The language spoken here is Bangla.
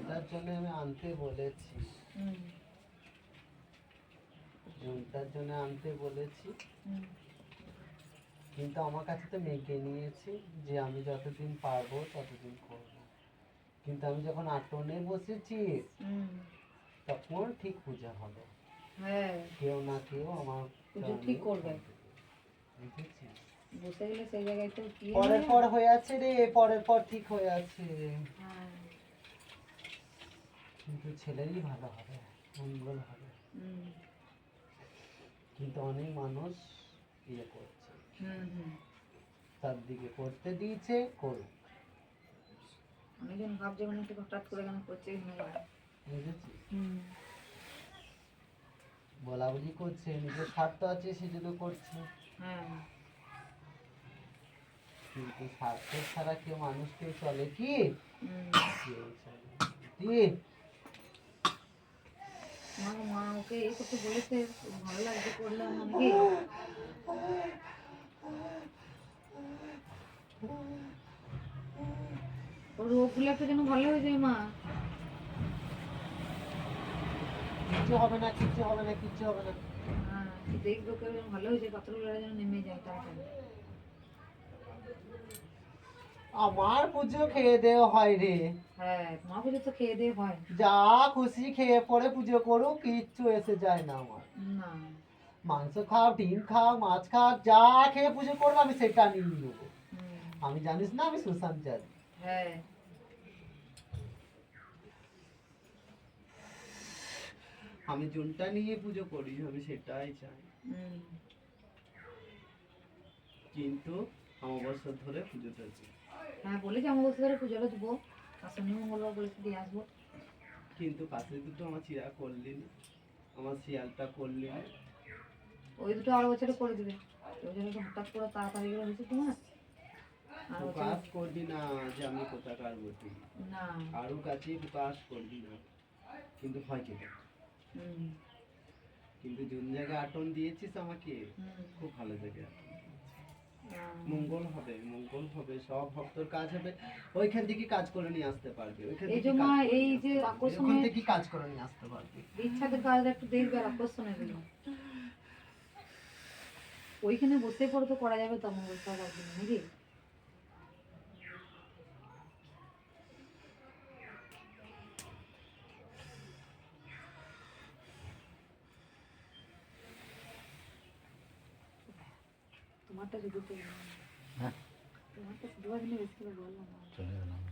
ঝুমটার জন্য আমি আনতে বলেছি, ঝুমটার জন্য আনতে বলেছি, কিন্তু আমার কাছে তো মেঘে নিয়েছি যে আমি যতদিন পারবো ততদিন করব। কিন্তু আমি যখন আটনে বসেছি তখন ঠিক পূজা হবে। হ্যাঁ, কেউ না কেউ আমার পুজো ঠিক করবে। বুঝেছিস? বসে গেলে সেই জায়গায় তো কি পরের পর হয়ে আছে রে, পরের পর ঠিক হয়ে আছে। কিন্তু ছেলেরই ভালো হবে, মঙ্গল হবে। কিন্তু অনেক মানুষ ইয়ে করছে, তার দিকে করতে দিয়েছে, করুক। অনেকজন ভাবছে মানে একটু হঠাৎ করে কেন করছে, বুঝেছিস? বলা বলি করছে, নিজের স্বার্থ আছে সেজন্য করছে। কিন্তু স্বার্থ ছাড়া কেউ মানুষ কেউ চলে কি? কেউ চলে না। কি? মা ওকে এই করতে বলেছে, ভালো লাগছে করলাম মানে কি ওর রোগগুলো একটা যেন ভালো হয়ে যায় মা। কিচ্ছু হবে না, কিচ্ছু হবে না, কিচ্ছু হবে না। দেখবে ওকে ভালো হয়ে যায়, পাথরগুলো যেন নেমে যায় তাড়াতাড়ি। আমার পুজো খেয়ে দেওয়া হয় রে। হ্যাঁ, তোমার পুজো তো খেয়ে দিয়ে হয়। যা খুশি খেয়ে পরে পুজো করুক, কিচ্ছু এসে যায় না আমার। না, মাংস খাও, ডিম খাও, মাছ খাও, যা খেয়ে পুজো করবো আমি সেটা নিয়ে নেবো। আমি জানিস না আমি সুশান্তারি। হ্যাঁ, আমি যোনটা নিয়ে পুজো করি আমি সেটাই চাই। কিন্তু অমাবস্যা ধরে পুজোটা দিই। হ্যাঁ বলেছি অমাবস্যা ধরে পুজোটা দেবো, আর শনি মঙ্গলবার বলেছি দিয়ে আসবো। কিন্তু পাশে দুটো আমার চিরা করলি না, আমার শিয়ালটা করলি না। ওই দুটো আরো বছরে করে দিবে। ওই জন্য তো হঠাৎ করে তাড়াতাড়ি করে হয়েছে তোমার। প্রকাশ করবি না যে আমি কোথাকার বটি, না কারো কাছে প্রকাশ করবি না, কিন্তু হয় কি কিন্তু যোন জায়গায় আটন দিয়েছিস আমাকে, খুব ভালো জায়গায় মঙ্গল হবে, মঙ্গল হবে, সব ভক্তর কাজ হবে, ওইখান থেকে কাজ করে নিয়ে আসতে পারবে। এই যে মা এই যে আকর্ষণের থেকে কাজ করে নিয়ে আসতে পারবে। ইচ্ছাতে কাজ একটু দেখবে আর আকর্ষণের দিল ওইখানে বসে পড়ে তো করা যাবে তো মঙ্গলবার দিন নাকি? তোমারটা শুধু তো তোমারটা শুধু বেশি করে বললাম।